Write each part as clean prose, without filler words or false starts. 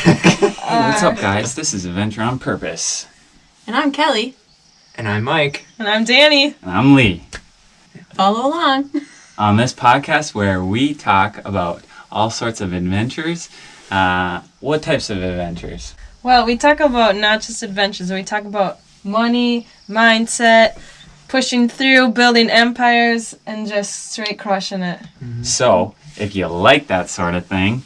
Hey, what's up, guys? This is Adventure on Purpose. And I'm Kelly. And I'm Mike. And I'm Danny. And I'm Lee. Follow along. On this podcast where we talk about all sorts of adventures. What types of adventures? Well, we talk about not just adventures. We talk about money, mindset, pushing through, building empires, and just straight crushing it. Mm-hmm. So, if you like that sort of thing,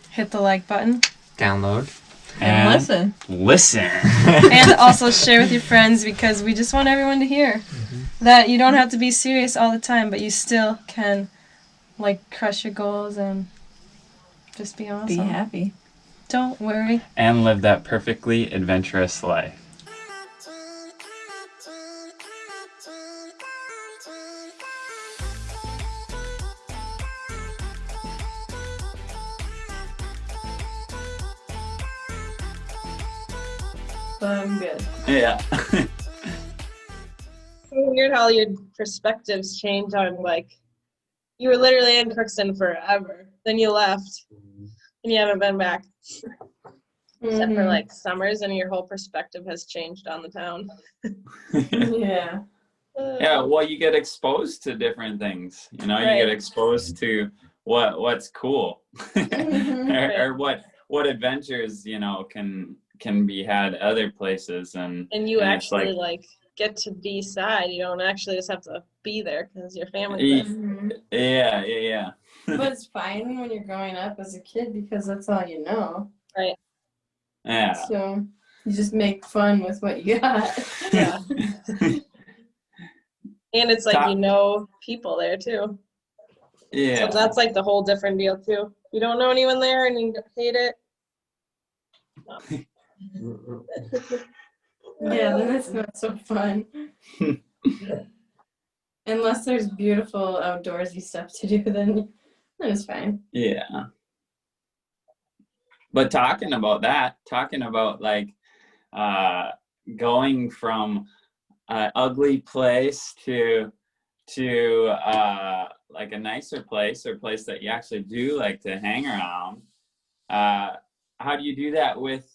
hit the like button. Download. And listen. Listen. And also share with your friends, because we just want everyone to hear that you don't have to be serious all the time, but you still can, crush your goals and just be awesome. Be happy. Don't worry. And live that perfectly adventurous life. I'm good. Yeah. Weird how your perspectives change on, you were literally in Crookston forever. Then you left, and you haven't been back. Except for, summers, and your whole perspective has changed on the town. Yeah. Yeah, well, you get exposed to different things. You know, Right. you get exposed to what's cool. or what adventures, can be had other places. And you and actually, get to be sad. You don't actually just have to be there because your family's there. Yeah. But it's fine when you're growing up as a kid because that's all you know. Right. Yeah. So you just make fun with what you got. Yeah. And it's people there too. Yeah. So that's the whole different deal too. You don't know anyone there and you hate it. No. Yeah, then it's not so fun. Unless there's beautiful outdoorsy stuff to do, then it's fine. Yeah. But talking about going from an ugly place to a nicer place, or a place that you actually do like to hang around. How do you do that with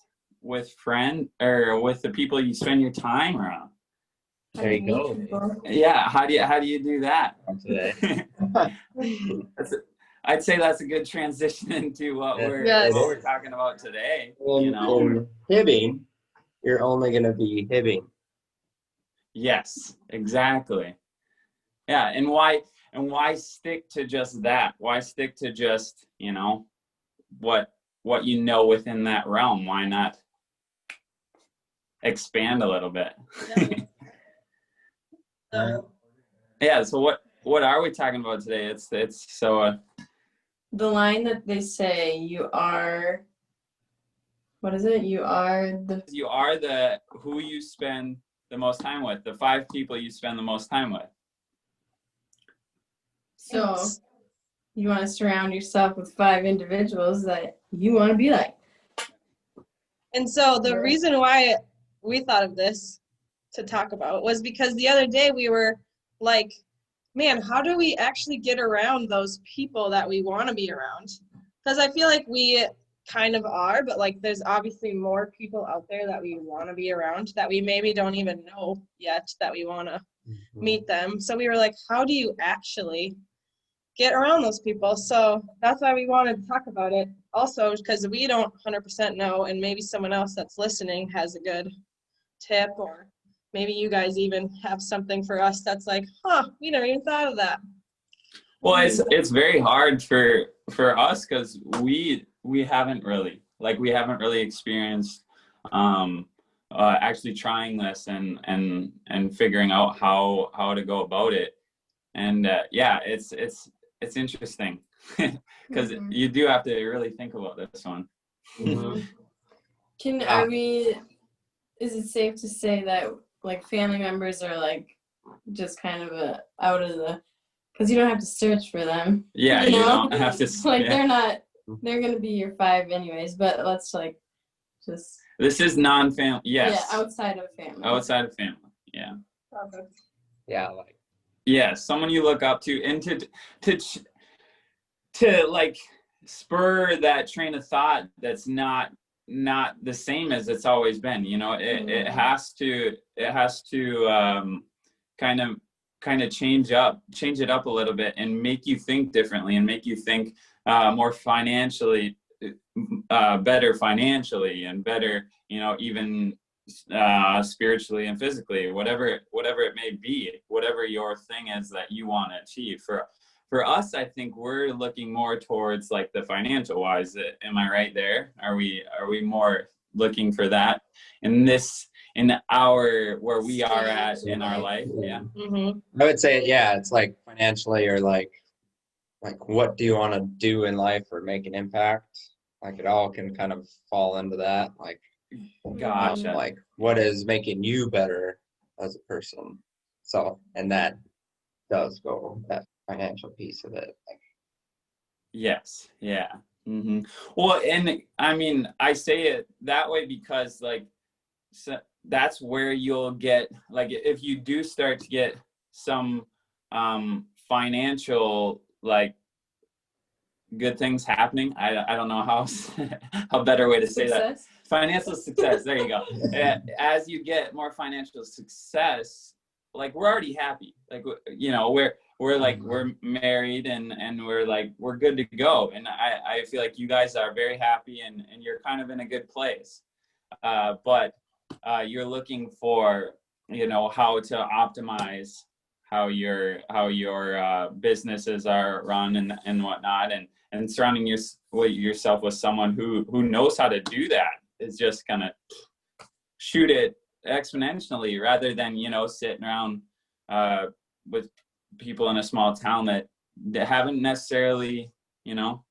friends or with the people you spend your time around? There you go. Yeah, how do you do that Today. I'd say that's a good transition into what we're talking about today. In hibbing, you're only going to be hibbing. Yes, exactly. Yeah, and why stick to just that? Why stick to just, what you know within that realm? Why not expand a little bit? Yeah, so what are we talking about today? It's so the line that they say, you are, what is it? You are the who you spend the most time with, the 5 people you spend the most time with. So you want to surround yourself with 5 individuals that you want to be like. And so the reason why we thought of this to talk about was because the other day we were like, man, how do we actually get around those people that we want to be around? Because I feel like we kind of are, but there's obviously more people out there that we want to be around that we maybe don't even know yet that we want to meet them. So we were like, how do you actually get around those people? So that's why we wanted to talk about it. Also, because we don't 100% know, and maybe someone else that's listening has a good tip, or maybe you guys even have something for us that's we never even thought of that. Well, it's very hard for us because we haven't really experienced actually trying this and figuring out how to go about it. And it's interesting because you do have to really think about this one. Is it safe to say that family members are just kind of out of the, because you don't have to search for them. Yeah, you don't have to. They're gonna be your 5 anyways. But let's just. This is non-family. Yes. Yeah, outside of family. Outside of family. Yeah. Perfect. Yeah, Yeah, someone you look up to, and to spur that train of thought that's not the same as it's always been. You know, it has to kind of change it up a little bit and make you think differently and make you think more financially, better financially, and better, you know, even spiritually and physically, whatever it may be, whatever your thing is that you want to achieve. For us, I think we're looking more towards like the financial wise. Am I right there? Are we more looking for that in our where we are at in our life? Yeah. Mm-hmm. I would say, yeah, it's like financially, or like what do you want to do in life or make an impact? Like it all can kind of fall into that. Like, Gotcha. like what is making you better as a person? So, and that does go that financial piece of it. Like, Yes. Yeah. Mm-hmm. Well, and I mean, I say it that way because like, so that's where you'll get, like, if you do start to get some financial, like, good things happening. I don't know how better way to say that. Financial success. There you go. As you get more financial success, like we're already happy. Like, you know, we're married and we're good to go. And I feel like you guys are very happy and you're kind of in a good place. But you're looking for, you know, how to optimize how your businesses are run and whatnot, and surrounding yourself with someone who knows how to do that is just gonna shoot it exponentially, rather than, you know, sitting around with people in a small town that haven't necessarily, you know,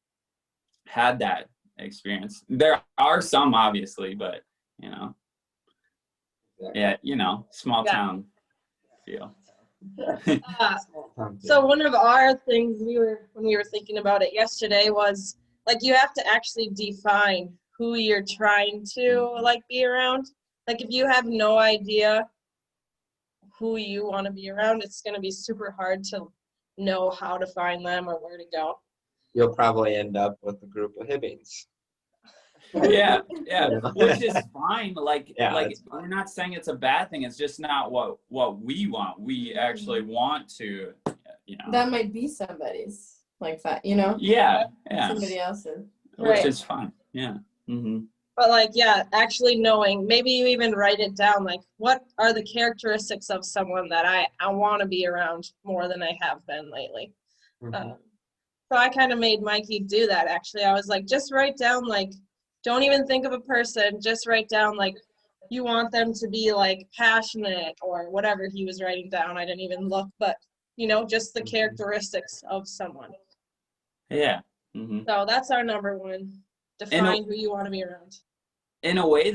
had that experience. There are some, obviously, but, you know, yeah, you know, small town feel. So one of our things when we were thinking about it yesterday was like you have to actually define who you're trying to like be around. Like if you have no idea who you want to be around, it's going to be super hard to know how to find them or where to go. you'll probably end up with a group of Hibbings. Yeah, which is fine. Like, Yeah, like we're not saying it's a bad thing. It's just not what we want. We actually want to, you know. That might be somebody's, like that, you know. Yeah. Somebody else's. Which is fine. Yeah. Mm-hmm. But like, yeah, actually knowing, maybe you even write it down, like what are the characteristics of someone that I want to be around more than I have been lately. Mm-hmm. So I kind of made Mikey do that, actually. I was like, just write down, like, don't even think of a person, just write down, like, you want them to be, like, passionate or whatever he was writing down. I didn't even look, but, you know, just the characteristics of someone. Yeah. Mm-hmm. So that's our number one. Define who you want to be around. In a way,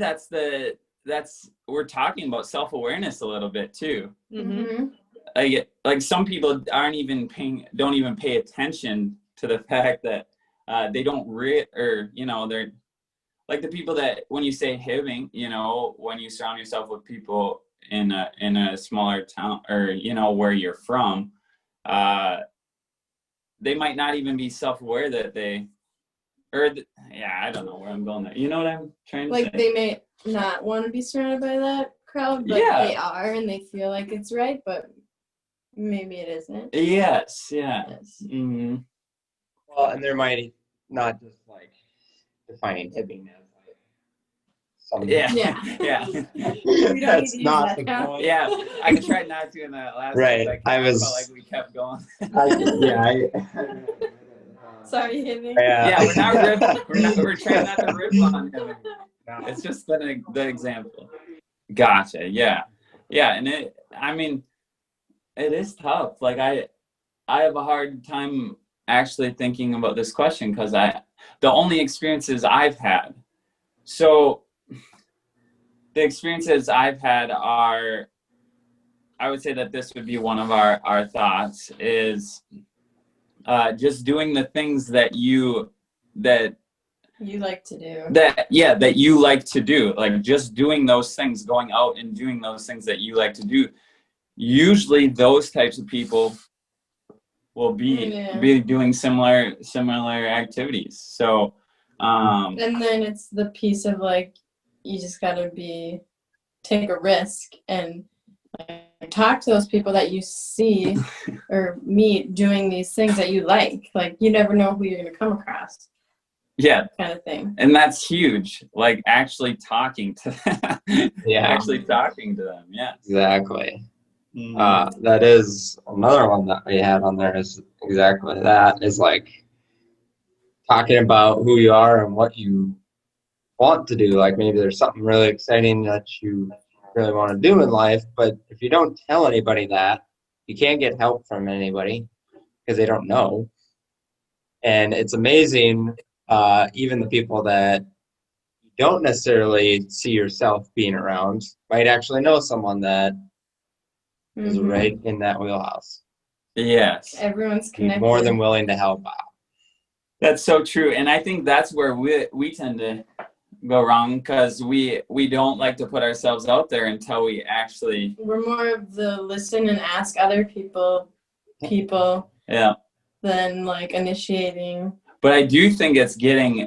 we're talking about self-awareness a little bit too. Mm-hmm. Like some people don't even pay attention to the fact that they don't or, you know, they're like the people that when you say Hibbing, you know, when you surround yourself with people in a smaller town, or, you know, where you're from, they might not even be self-aware that I don't know where I'm going there. You know what I'm trying to say? Like they may not want to be surrounded by that crowd, but they are, and they feel like it's right, but maybe it isn't. Yes. Mm-hmm. Well, and there might not just like defining Hibbing as like something. Yeah. That's not the point. Yeah, I tried not to in that last Right. one. I was. Felt like we kept going. Sorry, Hibbing. Yeah. We're not ripping. We're trying not to rip on him. It's just the example. Gotcha. Yeah, and it is tough. Like I have a hard time actually thinking about this question because the only experiences I've had. So the experiences I've had are, I would say that this would be one of our thoughts is just doing the things that you like to do. That you like to do. Like just doing those things, going out and doing those things that you like to do. Usually those types of people will be doing similar activities. So and then it's the piece of like, you just gotta take a risk and like talk to those people that you see or meet doing these things that you like. Like, you never know who you're gonna come across. Yeah. Kind of thing. And that's huge. Like actually talking to them. Yeah. Actually talking to them. Yeah. Exactly. That is another one that we had on there is exactly that, is like talking about who you are and what you want to do. Like maybe there's something really exciting that you really want to do in life, but if you don't tell anybody that, you can't get help from anybody because they don't know. And it's amazing, even the people that you don't necessarily see yourself being around might actually know someone that is right in that wheelhouse. Yes. Everyone's Be connected. more than willing to help out. That's so true. And I think that's where we tend to go wrong, because we don't like to put ourselves out there until we actually. We're more of the listen and ask other people Yeah. than like initiating. But I do think it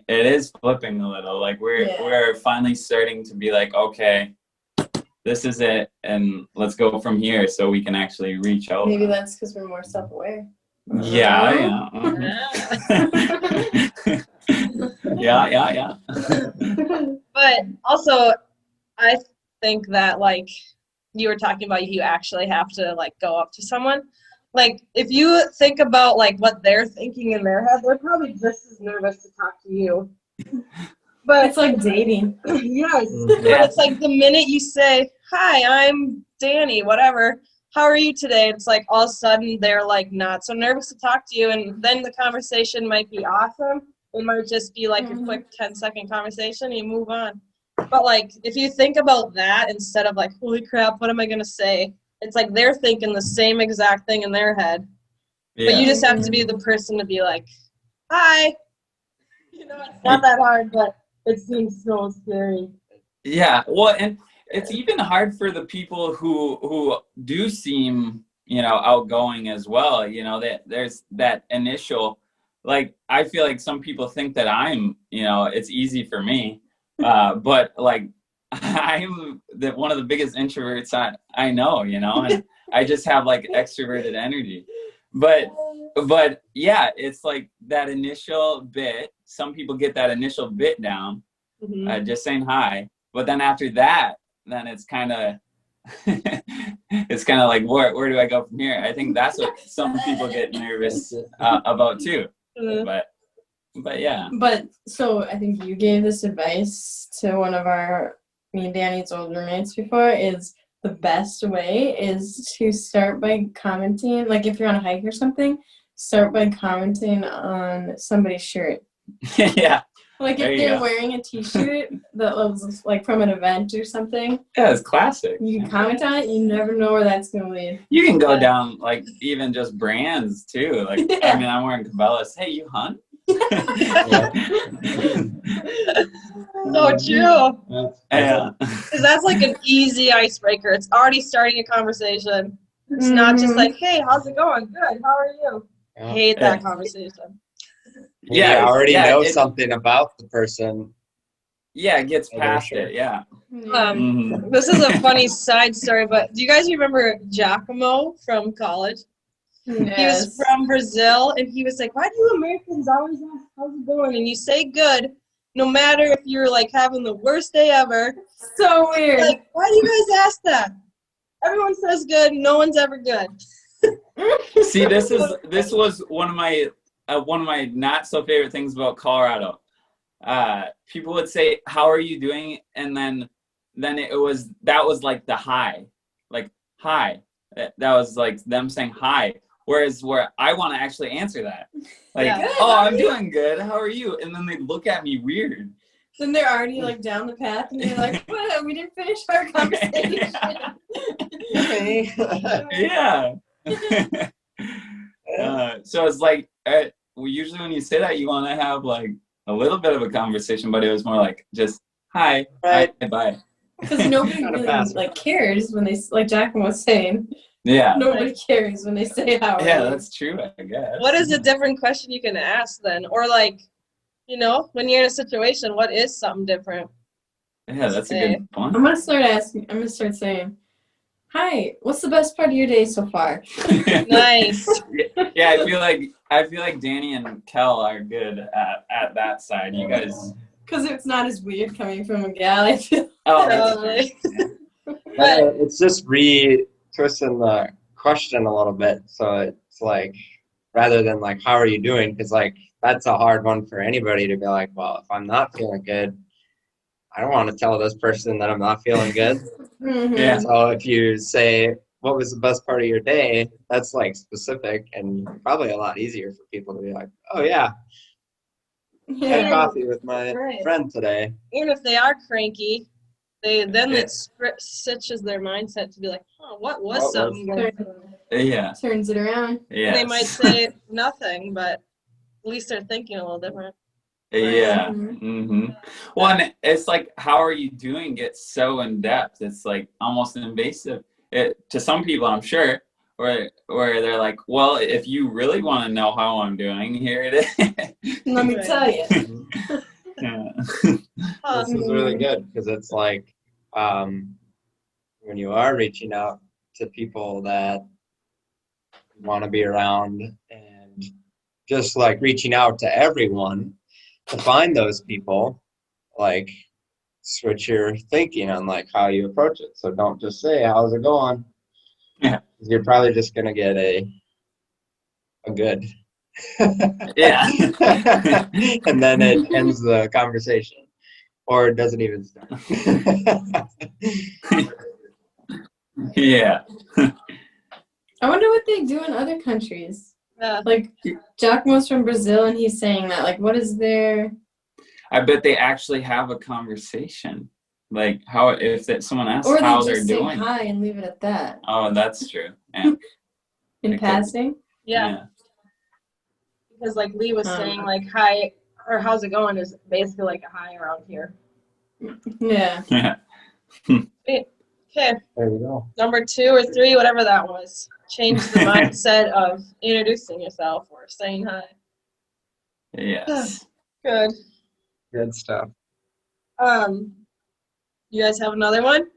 is flipping a little. Like we're finally starting to be like, okay, this is it, and let's go from here, so we can actually reach out. Maybe that's because we're more self-aware. Yeah. Yeah. But also, I think that like you were talking about, you actually have to like go up to someone. Like if you think about like what they're thinking in their head, they're probably just as nervous to talk to you. But it's like dating. Yes. But it's like the minute you say, "Hi, I'm Danny, whatever. How are you today?" It's like all of a sudden they're like not so nervous to talk to you, and then the conversation might be awesome. It might just be like a quick 10-second conversation and you move on. But like if you think about that instead of like, holy crap, what am I gonna say? It's like they're thinking the same exact thing in their head. Yeah. But you just have to be the person to be like, "Hi." You know, it's not that hard, but it seems so scary. Yeah. Well, and it's even hard for the people who do seem, outgoing as well. That there's that initial, like, I feel like some people think that I'm, it's easy for me. But like, I'm one of the biggest introverts I know, and I just have like extroverted energy. But yeah, it's like that initial bit. Some people get that initial bit down, just saying hi. But then after that, then it's kind of like, where do I go from here? I think that's what some people get nervous about too. But yeah. But so I think you gave this advice to one of me and Danny's old roommates before, is the best way is to start by commenting. Like if you're on a hike or something, start by commenting on somebody's shirt. Yeah. Like if they're wearing a t-shirt that was like from an event or something. Yeah, it's classic. You can comment on it. You never know where that's going to lead. You can go down like even just brands too. Like, I mean, I'm wearing Cabela's. Hey, you hunt? So true. Yeah. Because that's like an easy icebreaker. It's already starting a conversation. It's not just like, "Hey, how's it going? Good. How are you?" I hate that conversation. Yeah, I already know something about the person. Yeah, it gets past it. Yeah. This is a funny side story, but do you guys remember Giacomo from college? Yes. He was from Brazil, and he was like, "Why do Americans always ask how's it going?" And you say good, no matter if you're like having the worst day ever. So weird. Like, why do you guys ask that? Everyone says good. No one's ever good. See, this was one of my not so favorite things about Colorado. People would say, "How are you doing?" And then that was like the hi, like hi. That was like them saying hi. Whereas where I want to actually answer that, like, "Oh, I'm doing good. How are you?" And then they look at me weird. Then they're already like down the path, and they're like, "What? We didn't finish our conversation." Yeah. So it's like, usually when you say that, you want to have like a little bit of a conversation, but it was more like just hi, right. Hi, bye. Because nobody really like cares when they, like Jack was saying, Yeah. Nobody cares when they say how. Yeah, that's true, I guess. What is a different question you can ask then? Or like, you know, when you're in a situation, what is something different? Yeah, that's a good one. I'm gonna start saying, "Hi, what's the best part of your day so far?" Nice. Yeah, I feel like Danny and Kel are good at that side. You guys. Because it's not as weird coming from a gal. I feel. Oh, that's Totally. But it's just re-twisting the question a little bit. So it's like, rather than like, how are you doing? Because like, that's a hard one for anybody to be like, well, if I'm not feeling good, I don't want to tell this person that I'm not feeling good. Yeah. So if you say, what was the best part of your day? That's like specific and probably a lot easier for people to be like, oh yeah, I had Yeah. coffee with my friend today. Even if they are cranky, it switches their mindset to be like, oh, what was something? Yeah. Turns it around. Yeah. They might say nothing, but at least they're thinking a little different. Yeah. Mhm. Well, and it's like, how are you doing? Gets so in depth. It's like almost invasive. To some people, I'm sure, where they're like, well, if you really want to know how I'm doing, here it is. Let me tell you. Yeah. This is really good because it's like when you are reaching out to people that want to be around and just like reaching out to everyone to find those people, like switch your thinking on like how you approach it. So don't just say, how's it going? Yeah. You're probably just going to get a good. Yeah. And then it ends the conversation. Or it doesn't even start. Yeah. I wonder what they do in other countries. Yeah. Like Giacomo's from Brazil, and he's saying that. Like, what is their? I bet they actually have a conversation. Like how if someone asks Or how they they're just say doing. hi and leave it at that. Oh, that's true. Yeah. In passing. Yeah. Because like Lee was saying, like hi or how's it going is basically like a hi around here. Yeah. Yeah. Okay. There we go. Number 2 or 3, whatever that was. Change the mindset of introducing yourself or saying hi. Yes. Good. Good stuff. You guys have another one?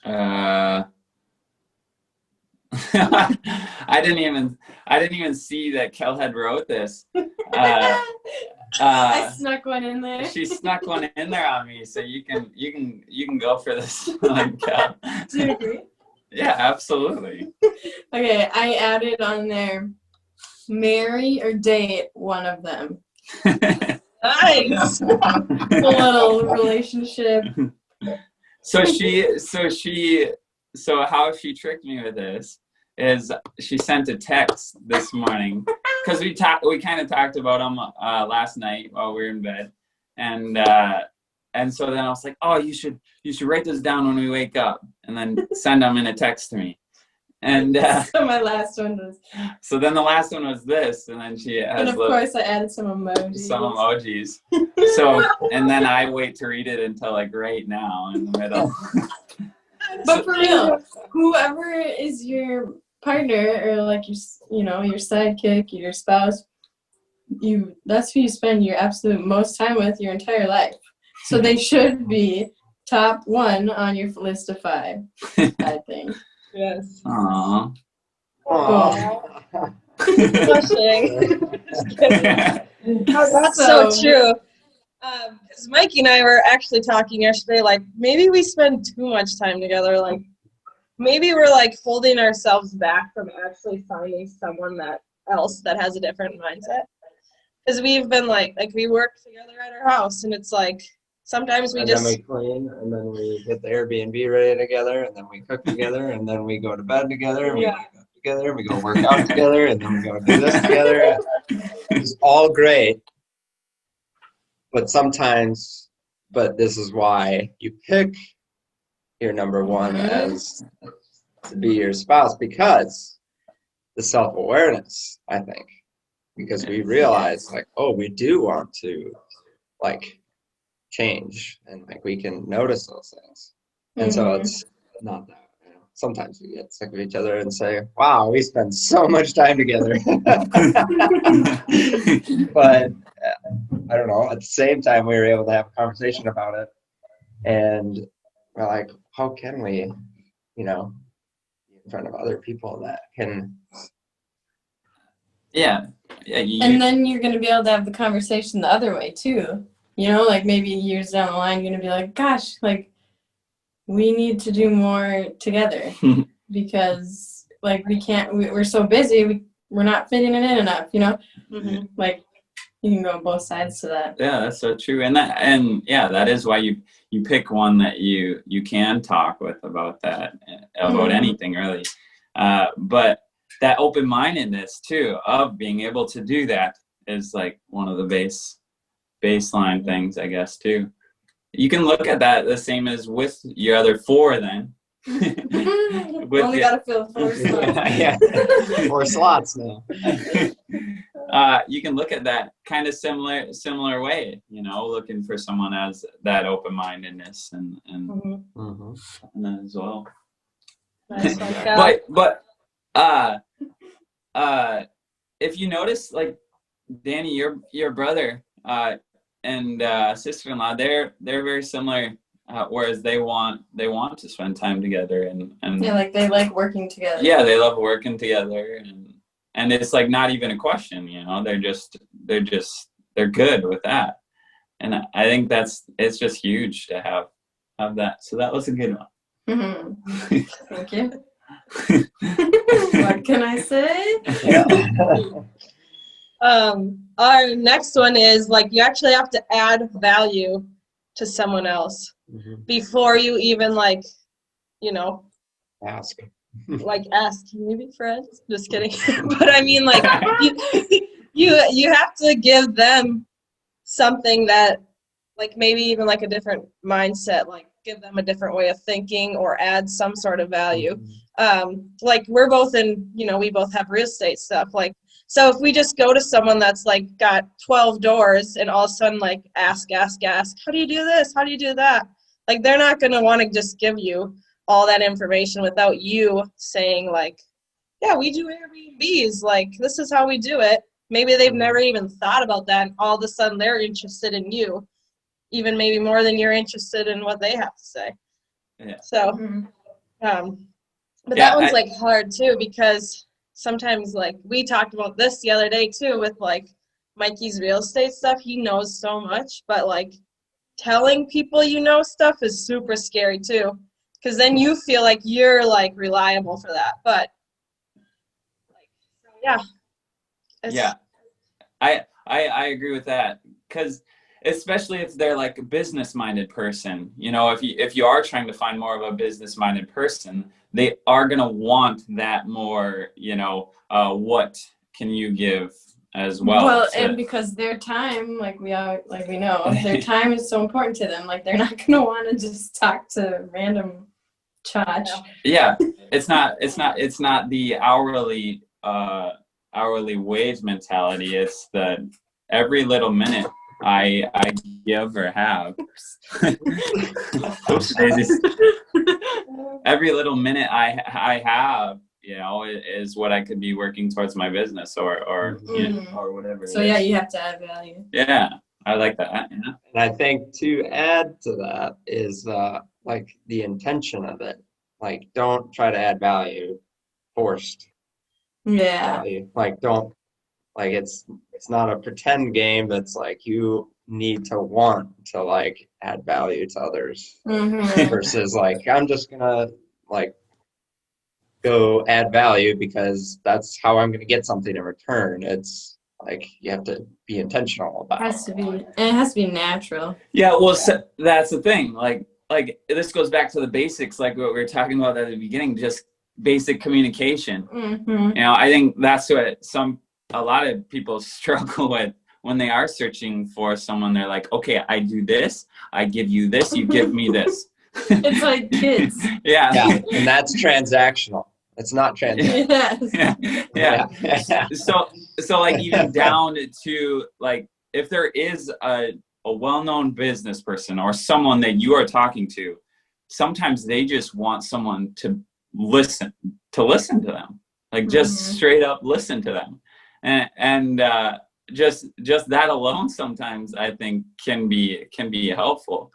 I didn't even see that Kel had wrote this. I snuck one in there. She snuck one in there on me, so you can go for this one, Kel. Do you agree? Yeah, absolutely. Okay, I added on there, marry or date one of them. Nice. A little relationship. So how she tricked me with this is she sent a text this morning because we kind of talked about them last night while we were in bed, and so then I was like, oh, you should write this down when we wake up and then send them in a text to me. And so my last one was. So then the last one was this, and then she has. And of course, I added some emojis. So and then I wait to read it until like right now in the middle. But for real, whoever is your partner or like your sidekick, your spouse, that's who you spend your absolute most time with your entire life. So they should be top 1 on your list of 5, I think. Yes. Aww. That's so true. Because Mikey and I were actually talking yesterday, like maybe we spend too much time together. Like maybe we're like holding ourselves back from actually finding someone else that has a different mindset. Because we've been like we work together at our house, and it's like sometimes then we clean, and then we get the Airbnb ready together, and then we cook together, and then we go to bed together, and we wake up together, and we go work out together, and then we go do this together. It's all great. But sometimes, this is why you pick your number 1 as to be your spouse, because the self-awareness, I think, because we realize like, oh, we do want to like change, and like we can notice those things, and so it's not that sometimes we get sick of each other and say, wow, we spend so much time together. But I don't know, at the same time, we were able to have a conversation about it. And we're like, how can we, be in front of other people that can. Yeah. And then you're going to be able to have the conversation the other way too. Like maybe years down the line, you're going to be like, gosh, like we need to do more together because like we're so busy, we're not fitting it in enough, Mm-hmm. Like you can go on both sides to that. Yeah, that's so true. And that is why you pick one that you can talk with about anything really. But that open-mindedness too of being able to do that is like one of the baseline things, I guess, too. You can look at that the same as with your other 4 then. Only got to fill 4 slots. Yeah, 4 slots now. You can look at that kind of similar way, looking for someone as that open-mindedness and that as well. Nice one, but if you notice, like Danny, your brother and sister-in-law, they're very similar. Whereas they want to spend time together and yeah, like they like working together. Yeah, they love working together and it's like not even a question, they're good with that. And I think it's just huge to have that. So that was a good one. Mm-hmm. Thank you. What can I say? Our next one is like you actually have to add value to someone else before you even ask. Ask, can we be friends? Just kidding. But I mean, like you have to give them something that, like maybe even like a different mindset, like give them a different way of thinking or add some sort of value. Like we're both we both have real estate stuff. Like, so if we just go to someone that's like got 12 doors and all of a sudden like ask, how do you do this? How do you do that? Like they're not going to want to just give you all that information without you saying like, yeah, we do Airbnbs. Like this is how we do it. Maybe they've never even thought about that. And all of a sudden they're interested in you, even maybe more than you're interested in what they have to say. Yeah. So, but that one's like hard too, because sometimes like we talked about this the other day too with like Mikey's real estate stuff. He knows so much, but like telling people stuff is super scary too, because then you feel like you're like reliable for that. But like, yeah. I agree with that, because especially if they're like a business-minded person, if you are trying to find more of a business-minded person, they are going to want that more, what can you give as well. Well, and because their time, like we know, their time is so important to them. Like they're not going to want to just talk to random chotch. Yeah, it's not the hourly wage mentality. It's the every little minute I give or have. Oops, daisies. Every little minute I have, is what I could be working towards my business or or whatever. So yeah, you have to add value. Yeah, I like that. And I think to add to that is like the intention of it. Like don't try to add value forced. Yeah. Value. Like don't, like it's not a pretend game. It's like you need to want to like add value to others versus like I'm just gonna like go add value because that's how I'm gonna get something in return. It's like you have to be intentional about it. It has to be natural. Yeah, well, so that's the thing. Like this goes back to the basics, like what we were talking about at the beginning, just basic communication. I think that's what a lot of people struggle with when they are searching for someone. They're like, okay, I do this, I give you this, you give me this. It's like kids. Yeah, and that's transactional. It's not transactional. Yeah. So like even down to like if there is a well-known business person or someone that you are talking to, sometimes they just want someone to listen to them, like just straight up listen to them. And just that alone sometimes I think can be helpful.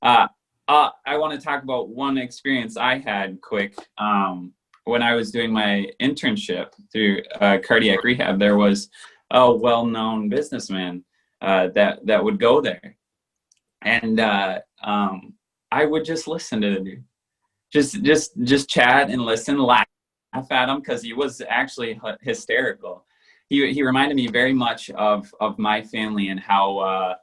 I want to talk about one experience I had quick. When I was doing my internship through cardiac rehab, there was a well-known businessman that would go there, and I would just listen to the dude, just chat and listen, laugh at him because he was actually hysterical. He reminded me very much of my family and how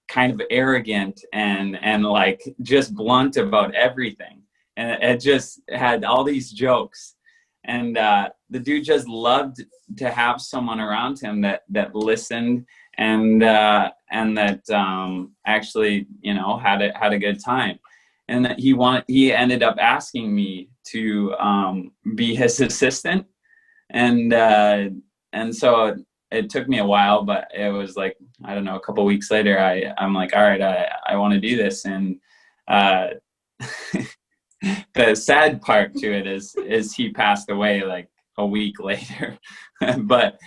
kind of arrogant and like just blunt about everything, and it just had all these jokes. And the dude just loved to have someone around him that listened and that actually, you know, had a good time. And that he ended up asking me to be his assistant. And so it took me a while, but it was like, I don't know, a couple of weeks later, I'm like, all right, I want to do this. And the sad part to it is he passed away like a week later. but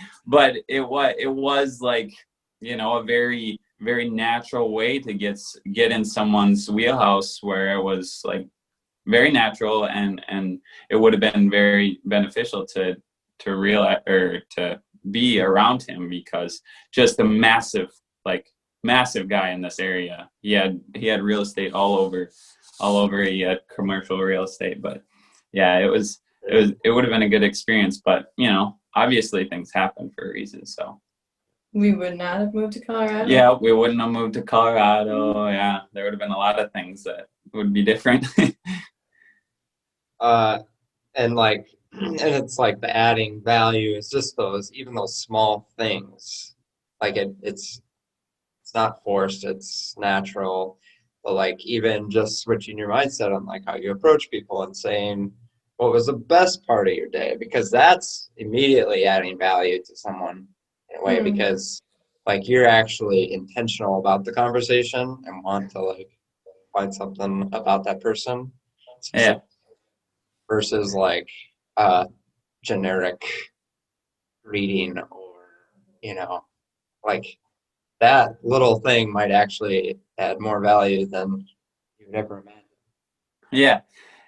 it was like, you know, a very, very natural way to get in someone's wheelhouse, where it was like very natural, and it would have been very beneficial to realize or to be around him, because just a massive guy in this area. He had real estate all over. He had commercial real estate. But yeah, it would have been a good experience. But you know, obviously things happen for a reason. So we would not have moved to Colorado. Yeah, we wouldn't have moved to Colorado. Yeah, there would have been a lot of things that would be different. And it's like the adding value is just even those small things. Like it's not forced, it's natural. But like even just switching your mindset on like how you approach people and saying what was the best part of your day, because that's immediately adding value to someone in a way, because like you're actually intentional about the conversation and want to like find something about that person. Yeah. Versus like generic reading, or you know, like that little thing might actually add more value than you've ever imagined. Yeah,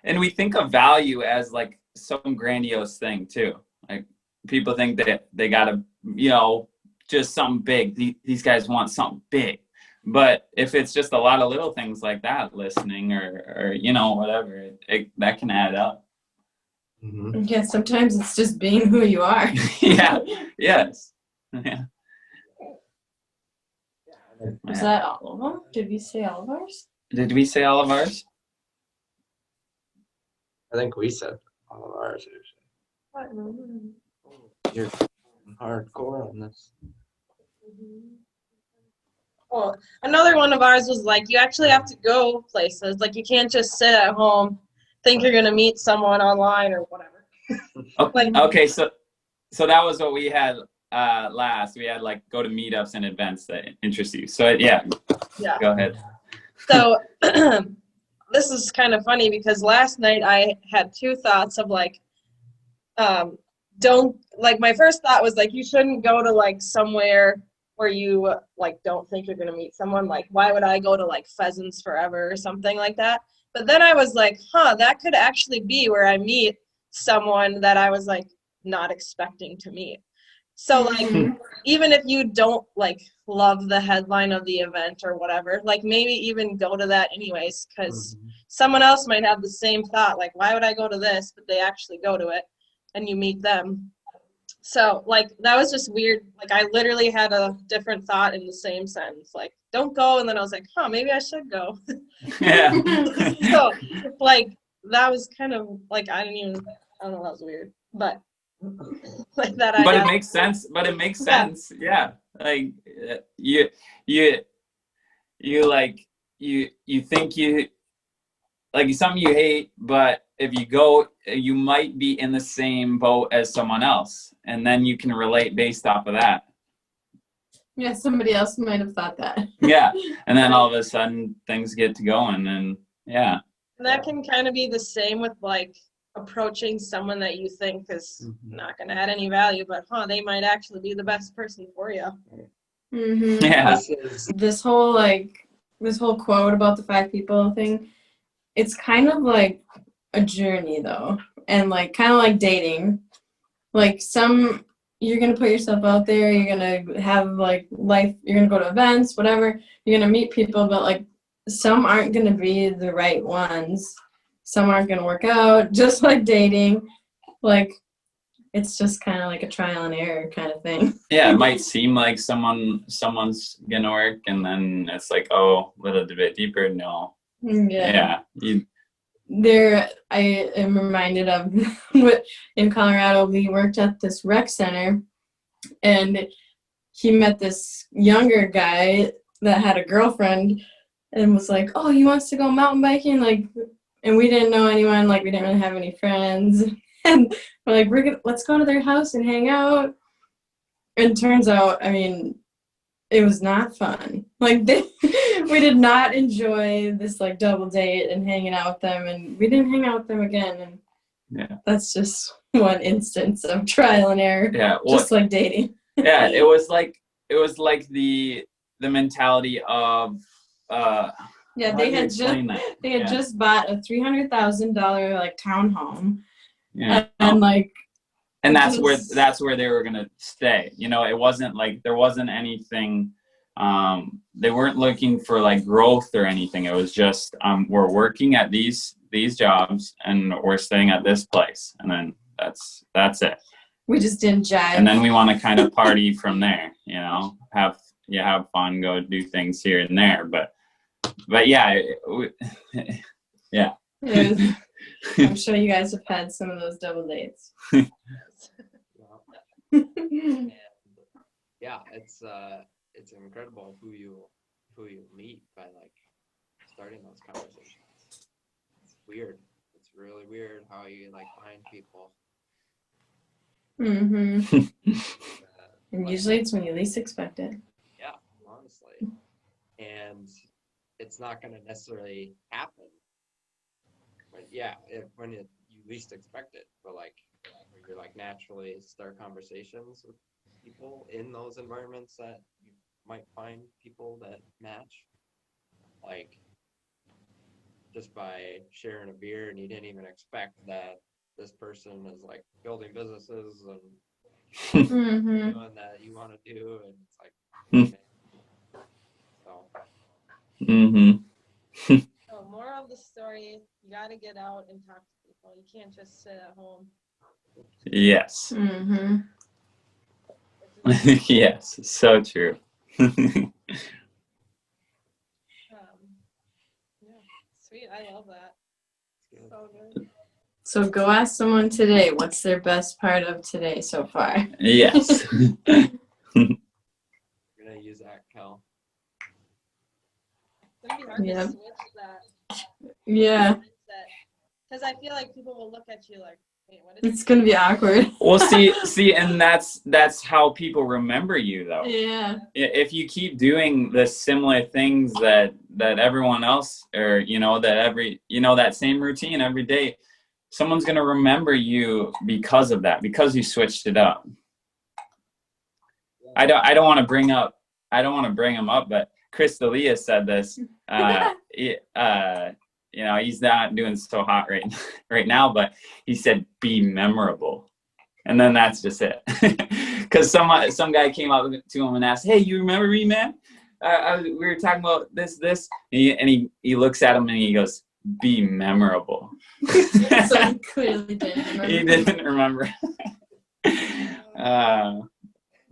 and we think of value as like some grandiose thing too. Like people think that they gotta, you know, just something big. These guys want something big. But if it's just a lot of little things like that, listening or you know, whatever, that can add up. Mm-hmm. Yeah, sometimes it's just being who you are. Yeah. Yes. Yeah. Was that all of them? Did we say all of ours? Did we say all of ours? I think we said all of ours. You're hardcore on this. Well, another one of ours was like, you actually have to go places. Like, you can't just sit at home, think you're going to meet someone online or whatever. Okay, so that was what we had last. We had like go to meetups and events that interest you. So yeah. Go ahead. So this is kind of funny because last night I had two thoughts of like, my first thought was like, you shouldn't go to like somewhere where you like don't think you're gonna meet someone. Like, why would I go to like Pheasants Forever or something like that? But then I was like, that could actually be where I meet someone that I was like not expecting to meet. So like even if you don't like love the headline of the event or whatever, like maybe even go to that anyways, because someone else might have the same thought, like why would I go to this, but they actually go to it and you meet them. So like that was just weird. Like I literally had a different thought in the same sentence, like don't go, and then I was like, maybe I should go. Yeah. So like that was kind of like I don't know, that was weird, but like that. But it makes sense. Yeah. Like you think you like something you hate, but if you go, you might be in the same boat as someone else, and then you can relate based off of that. Yeah, somebody else might have thought that. Yeah, and then all of a sudden things get to going, and yeah. And that can kind of be the same with like approaching someone that you think is not going to add any value, but they might actually be the best person for you. Mm-hmm. Yeah. This whole quote about the 5 people thing, it's kind of like a journey though, and like kind of like dating. Like you're gonna put yourself out there, you're gonna have like life, you're gonna go to events, whatever, you're gonna meet people, but like some aren't gonna be the right ones. Some aren't gonna work out, just like dating. Like it's just kind of like a trial and error kind of thing. Yeah, it might seem like someone's gonna work, and then it's like, oh, a little bit deeper. No. Yeah. Yeah. I am reminded of in Colorado, we worked at this rec center, and he met this younger guy that had a girlfriend, and was like, "Oh, he wants to go mountain biking," like, and we didn't know anyone, like we didn't really have any friends, and we're like, let's go to their house and hang out. And turns out, I mean, it was not fun. Like we did not enjoy this like double date and hanging out with them, and we didn't hang out with them again. And Yeah, that's just one instance of trial and error. Yeah, well, just like dating. Yeah, it was like the mentality of yeah, they had just bought a $300,000 like townhome. Yeah, and like. And that's where they were gonna stay. You know, it wasn't like there wasn't anything. They weren't looking for like growth or anything. It was just we're working at these jobs and we're staying at this place, and then that's it. We just didn't jive. And then we want to kind of party from there. You know, have fun, go do things here and there. But yeah, yeah. I'm sure you guys have had some of those double dates. Yeah, it's incredible who you meet by like starting those conversations. It's weird. It's really weird how you like find people. And usually it's when you least expect it. Yeah, honestly. And it's not going to necessarily happen. But yeah, when you least expect it, but like where you're like naturally start conversations with people in those environments that you might find people that match, like just by sharing a beer, and you didn't even expect that this person is like building businesses and doing that you want to do, and it's like So moral of the story, you got to get out and talk to people. You can't just sit at home. Yes. Yes, so true. Yeah, sweet. I love that. So good. So go ask someone today, what's their best part of today so far? Yes. You're gonna use that, Cal. It's gonna be hard to switch that. Yeah. Because I feel like people will look at you like, hey, what is it's gonna be awkward. Well, see, and that's how people remember you, though. Yeah. If you keep doing the similar things that everyone else, or that same routine every day, someone's gonna remember you because of that, because you switched it up. I don't want to bring him up, but Chris D'Elia said this. He's not doing so hot right now, but he said, be memorable. And then that's just it. Because some guy came up to him and asked, hey, you remember me, man? We were talking about this. And he looks at him and he goes, be memorable. So he clearly didn't remember. He didn't remember.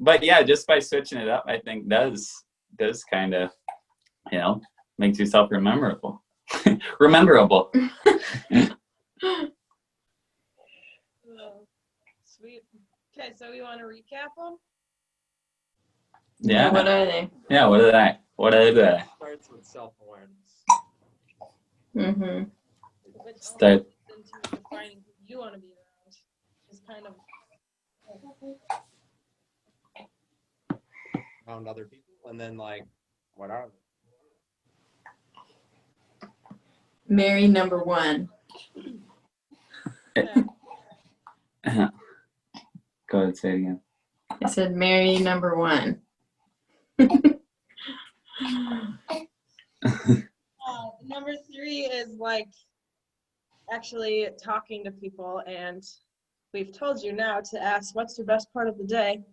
But yeah, just by switching it up, I think does kind of, makes yourself rememberable. Rememberable. Sweet. Okay, so we want to recap them? Yeah. What are they? Yeah, what are they? Starts with self-awareness. Which Start. into defining who you want to be around. Is kind of around other people, and then like, what are they? Mary number one. Go ahead, say it again. I said Mary number one. Number 3 is like actually talking to people, and we've told you now to ask what's your best part of the day.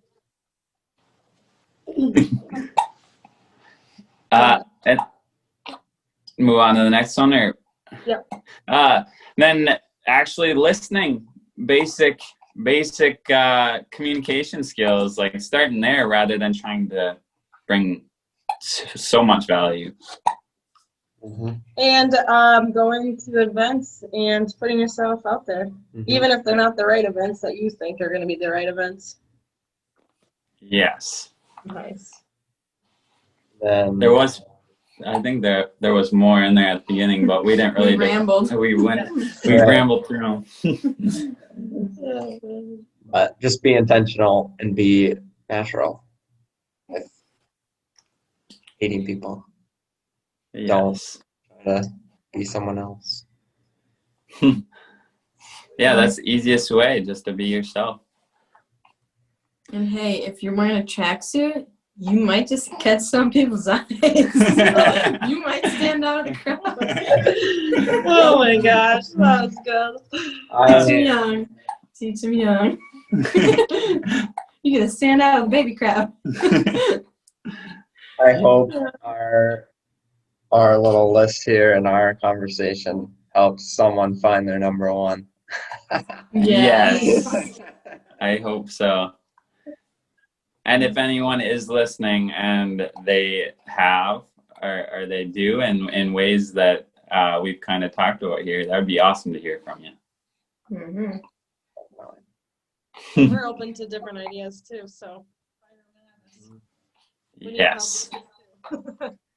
And move on to the next one, or Yep. Then actually listening, basic communication skills, like starting there rather than trying to bring so much value. And going to events and putting yourself out there, even if they're not the right events that you think are going to be the right events. Yes. Nice. There was, I think there was more in there at the beginning, but we didn't really. We rambled. We rambled through them. But just be intentional and be natural with hating people. Yes. Don't try to be someone else. Yeah, that's the easiest way, just to be yourself. And hey, if you're wearing a tracksuit, you might just catch some people's eyes. You might stand out of the crowd. Oh my gosh, that was good. Teach them young. Teach them young. You're gonna stand out with the baby crowd. I hope our little list here and our conversation helps someone find their number one. Yes. I hope so. And if anyone is listening and they have, or they do in ways that we've kind of talked about here, that would be awesome to hear from you. Mm-hmm. We're open to different ideas too, so. Yes.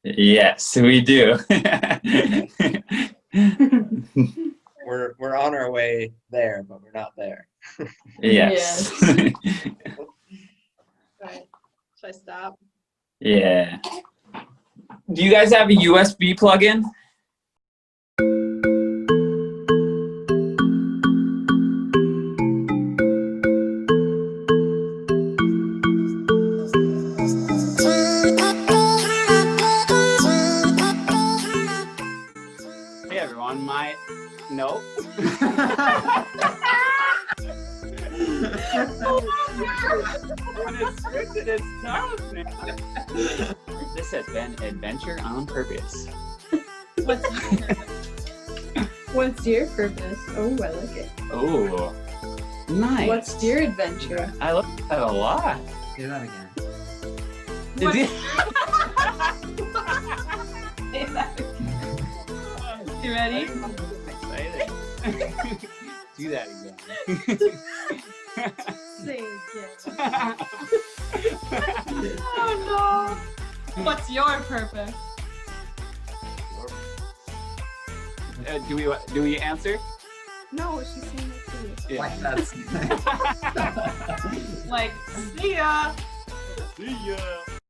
Yes, we do. We're on our way there, but we're not there. Yes. Right. Should I stop? Yeah. Do you guys have a USB plug-in? Hey everyone, nope. When it's scripted, it's tough, man. This has been Adventure on Purpose. What's your purpose? Oh, I like it. Oh, nice. What's your adventure? I like that a lot. Do that again. Did you? You ready? I'm excited. Do that again. Say it again. Oh no! What's your purpose? Do we answer? No, she's saying it too. Yeah. Like that's. Like, see ya! See ya.